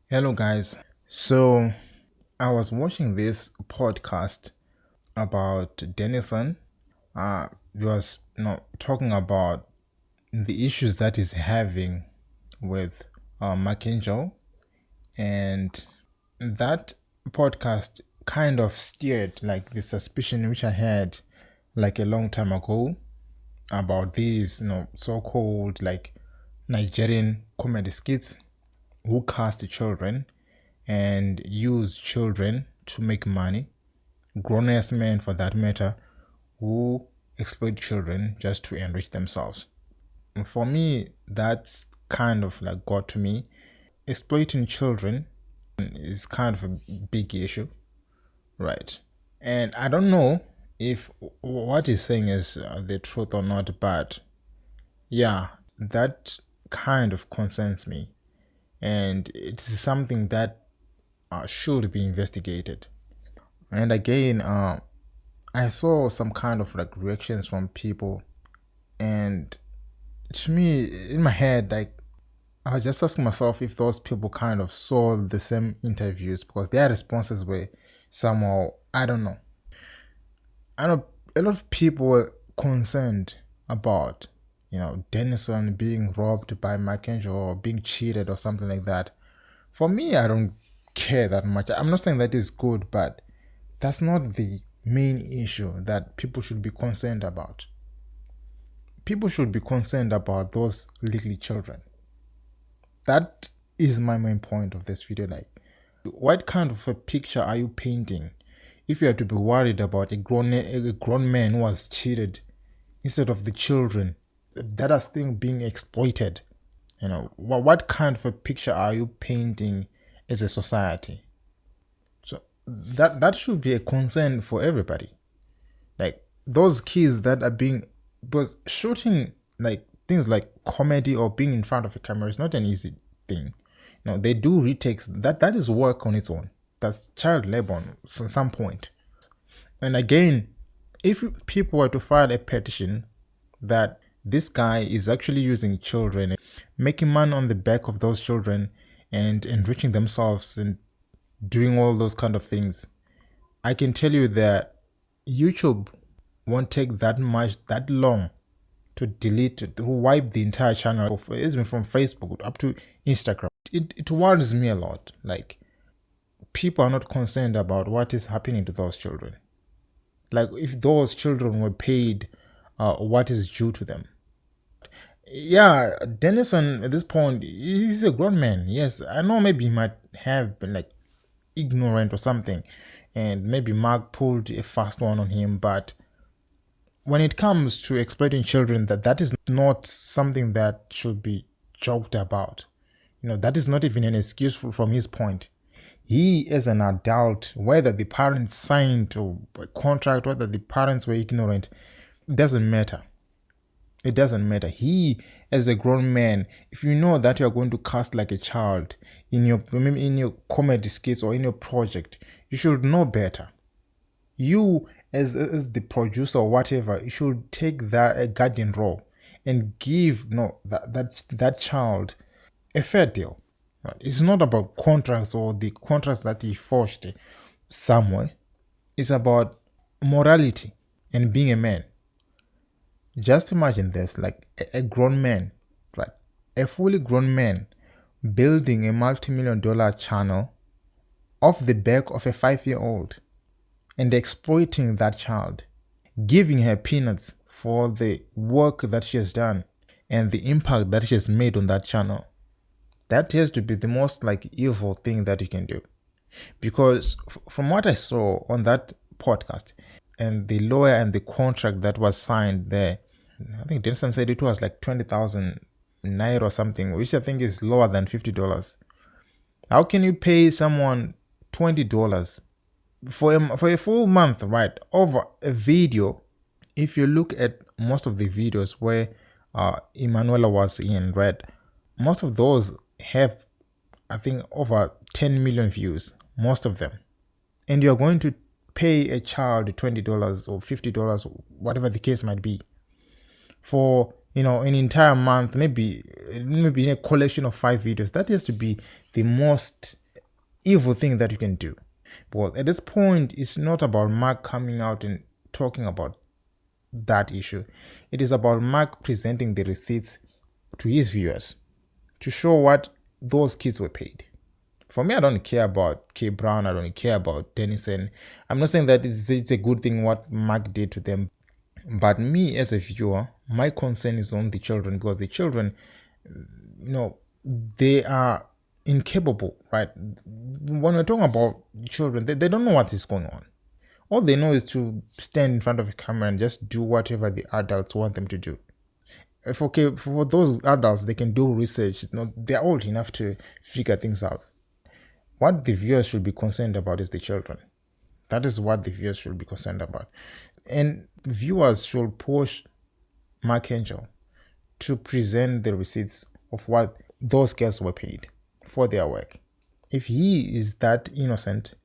Hello, guys. So, I was watching this podcast about Denison. He was talking about the issues that he's having with Mackenzie, and that podcast kind of steered like the suspicion which I had like a long time ago about these so-called like Nigerian comedy skits who cast children and use children to make money. Grown ass men, for that matter, who exploit children just to enrich themselves. And for me, that's kind of like got to me. Exploiting children is kind of a big issue, right? And I don't know if what he's saying is the truth or not, but yeah, that kind of concerns me. And it's something that should be investigated. And again, I saw some kind of like reactions from people, and to me, in my head, like I was just asking myself if those people kind of saw the same interviews because their responses were somehow, I don't know. I know a lot of people were concerned about, Denison being robbed by Mackenzie or being cheated or something like that. For me, I don't care that much. I'm not saying that is good, but that's not the main issue that people should be concerned about. People should be concerned about those little children. That is my main point of this video. Like, what kind of a picture are you painting if you are to be worried about a grown man who was cheated instead of the children that are still being exploited? What kind of a picture are you painting as a society? So that should be a concern for everybody. Like those kids that are being, because shooting like things like comedy or being in front of a camera is not an easy thing. They do retakes. That is work on its own. That's child labor on some point. And again, if people were to file a petition that this guy is actually using children, making money on the back of those children and enriching themselves and doing all those kind of things, I can tell you that YouTube won't take that long to delete, to wipe the entire channel, even from Facebook up to Instagram. It worries me a lot. Like, people are not concerned about what is happening to those children. Like, if those children were paid what is due to them. Yeah, Denison at this point, he's a grown man. Yes, I know maybe he might have been like ignorant or something, and maybe Mark pulled a fast one on him, but when it comes to exploiting children, that is not something that should be joked about. That is not even an excuse from his point. He, as an adult, whether the parents signed a contract, whether the parents were ignorant, it doesn't matter. It doesn't matter. He, as a grown man, if you know that you are going to cast like a child in your comedy skits or in your project, you should know better. You, as the producer or whatever, you should take that a guardian role and give that child a fair deal. Right? It's not about contracts or the contracts that he forged somewhere. It's about morality and being a man. Just imagine this, like a grown man, right? A fully grown man building a multi-million-dollar channel off the back of a 5-year-old and exploiting that child, giving her peanuts for the work that she has done and the impact that she has made on that channel. That has to be the most like evil thing that you can do. Because from what I saw on that podcast and the lawyer and the contract that was signed there, I think Denson said it was like 20,000 naira or something, which I think is lower than $50. How can you pay someone $20 for a full month, right, over a video? If you look at most of the videos where Emmanuella was in, right, most of those have, I think, over 10 million views, most of them. And you're going to pay a child $20 or $50, whatever the case might be, for an entire month, maybe in a collection of 5 videos. That has to be the most evil thing that you can do. But at this point, it's not about Mark coming out and talking about that issue. It is about Mark presenting the receipts to his viewers to show what those kids were paid. For me, I don't care about K Brown. I don't care about Dennison. I'm not saying that it's a good thing what Mark did to them. But me as a viewer, my concern is on the children, because the children, they are incapable, right? When we're talking about children, they don't know what is going on. All they know is to stand in front of a camera and just do whatever the adults want them to do. For those adults, they can do research. They're old enough to figure things out. What the viewers should be concerned about is the children. That is what the viewers should be concerned about. And viewers should push Mark Angel to present the receipts of what those girls were paid for their work. If he is that innocent,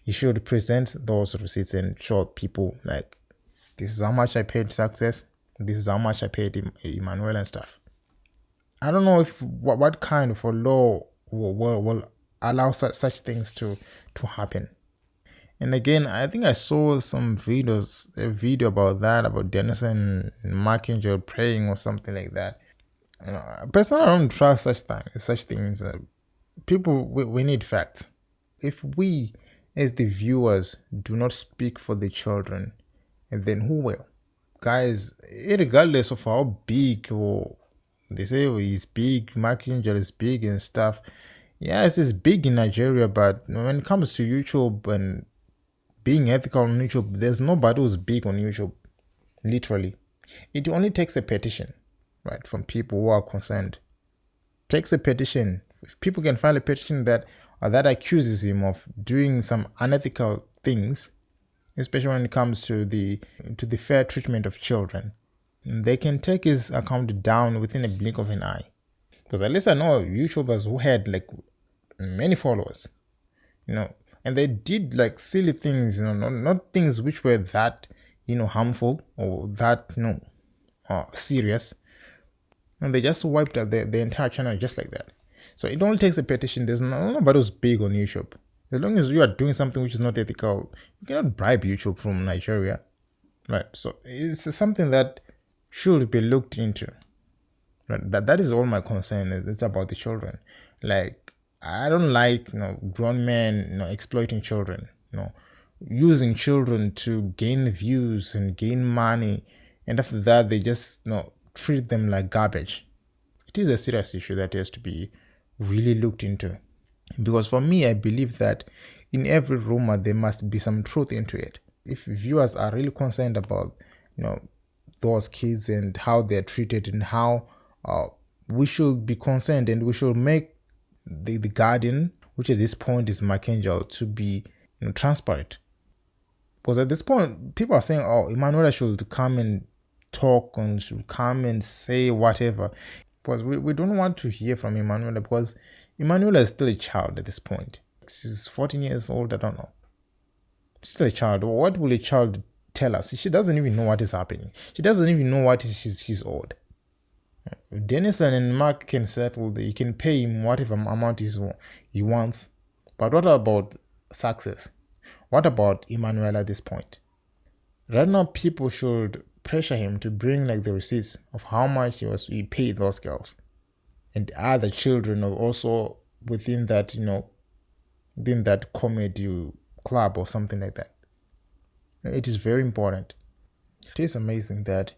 he should present those receipts and show people, like, this is how much I paid Success, this is how much I paid Emmanuella and stuff. I don't know if what kind of a law will allow such things to happen. And again, I think I saw a video about that, about Dennison and Mark Angel praying or something like that. Personally, I don't trust such things. People, we need facts. If we, as the viewers, do not speak for the children, and then who will? Guys, regardless of how big, or they say he's big, Mark Angel is big and stuff. Yes, it's big in Nigeria, but when it comes to YouTube and being ethical on YouTube, there's nobody who's big on YouTube. Literally. It only takes a petition, right, from people who are concerned. Takes a petition. If people can file a petition that accuses him of doing some unethical things, especially when it comes to the fair treatment of children, they can take his account down within a blink of an eye. Because at least I know YouTubers who had like many followers, and they did like silly things, not things which were that, harmful or that, serious. And they just wiped out the entire channel just like that. So it only takes a petition. There's nobody who's big on YouTube. As long as you are doing something which is not ethical, you cannot bribe YouTube from Nigeria, right? So it's something that should be looked into. Right? That is all my concern. It's about the children. Like, I don't like grown men exploiting children, using children to gain views and gain money, and after that they just treat them like garbage. It is a serious issue that has to be really looked into, because for me, I believe that in every rumor there must be some truth into it. If viewers are really concerned about those kids and how they're treated, and how we should be concerned, and we should make the guardian, which at this point is Mark Angel, to be transparent. Because at this point, people are saying, Emmanuella should come and talk, and should come and say whatever. Because we don't want to hear from Emmanuella, because Emmanuella is still a child at this point. She's 14 years old, I don't know. She's still a child. What will a child tell us? She doesn't even know what is happening. She doesn't even know what she's owed. Dennison and Mark can settle. You can pay him whatever amount he wants. But what about Success? What about Emmanuella at this point? Right now, people should pressure him to bring like the receipts of how much he paid those girls, and other children are also within that within that comedy club or something like that. It is very important. It is amazing that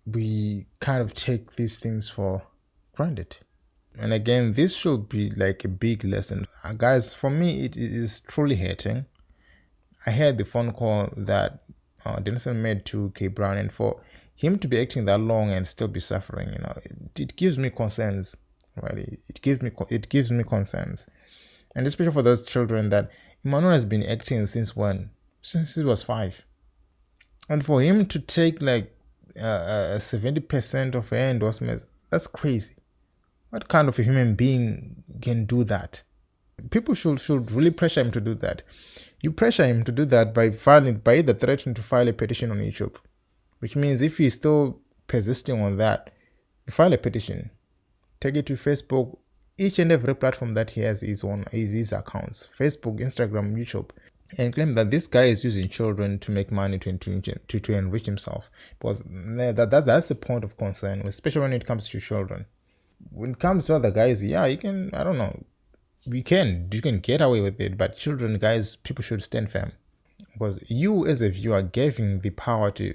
we kind of take these things for granted. And again, this should be like a big lesson. Guys, for me, it is truly hurting. I had the phone call that Dennison made to K Brown, and for him to be acting that long and still be suffering, it gives me concerns. Right? It gives me concerns, and especially for those children that Emmanuel has been acting since when? Since he was 5, and for him to take like 70% of her endorsements, that's crazy. What kind of a human being can do that? People should really pressure him to do that. You pressure him to do that by either threatening to file a petition on YouTube, which means if he still persisting on that, you file a petition, take it to Facebook, each and every platform that he has his accounts, Facebook, Instagram, YouTube, and claim that this guy is using children to make money to enrich himself. Because that's the point of concern, especially when it comes to children. When it comes to other guys, yeah, you can, I don't know, you can get away with it, but children, guys, people should stand firm. Because you as a viewer gave him the power to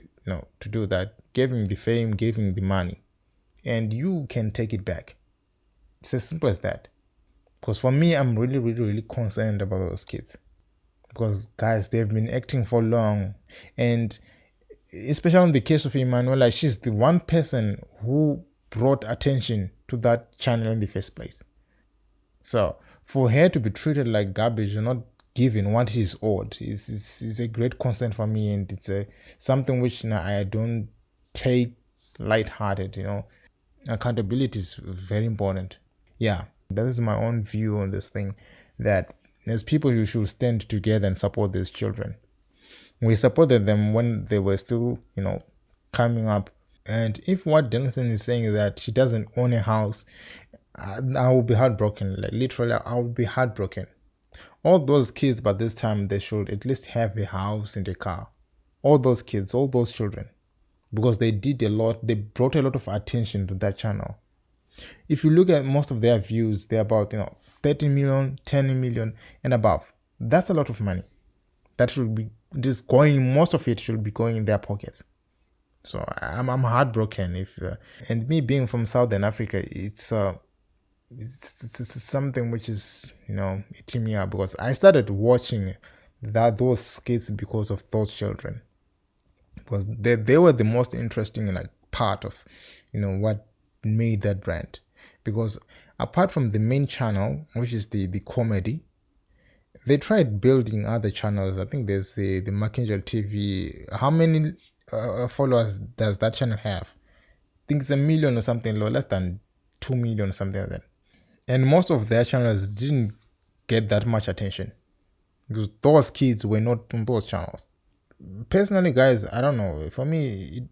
to do that, gave him the fame, gave him the money, and you can take it back. It's as simple as that. Because for me, I'm really, really, really concerned about those kids. Because guys, they've been acting for long, and especially in the case of Emmanuella, she's the one person who brought attention to that channel in the first place. So for her to be treated like garbage or not given what she's owed is a great concern for me, and it's something which I don't take lighthearted. Accountability is very important. Yeah, that is my own view on this thing, that as people, you should stand together and support these children. We supported them when they were still, coming up. And if what Denison is saying is that she doesn't own a house, I will be heartbroken. Like literally, I will be heartbroken. All those kids by this time, they should at least have a house and a car. All those kids, all those children, because they did a lot. They brought a lot of attention to that channel. If you look at most of their views, they're about 30 million, 10 million and above. That's a lot of money. That should be just going. Most of it should be going in their pockets. So I'm heartbroken. And me being from Southern Africa, it's something which is eating me up, because I started watching those skits because of those children, because they were the most interesting part of what made that brand. Because apart from the main channel, which is the comedy, they tried building other channels. I think there's the Macangel TV. How many followers does that channel have? I think it's 1 million or something, less than 2 million or something like that. And most of their channels didn't get that much attention, because those kids were not on those channels. Personally, guys, I don't know. For me,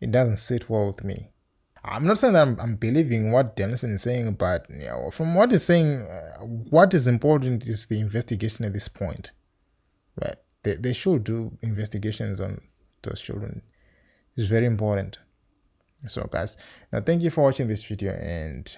it doesn't sit well with me. I'm not saying that I'm believing what Denison is saying, but from what he's saying, what is important is the investigation at this point. Right? They should do investigations on those children. It's very important. So, guys, now thank you for watching this video, and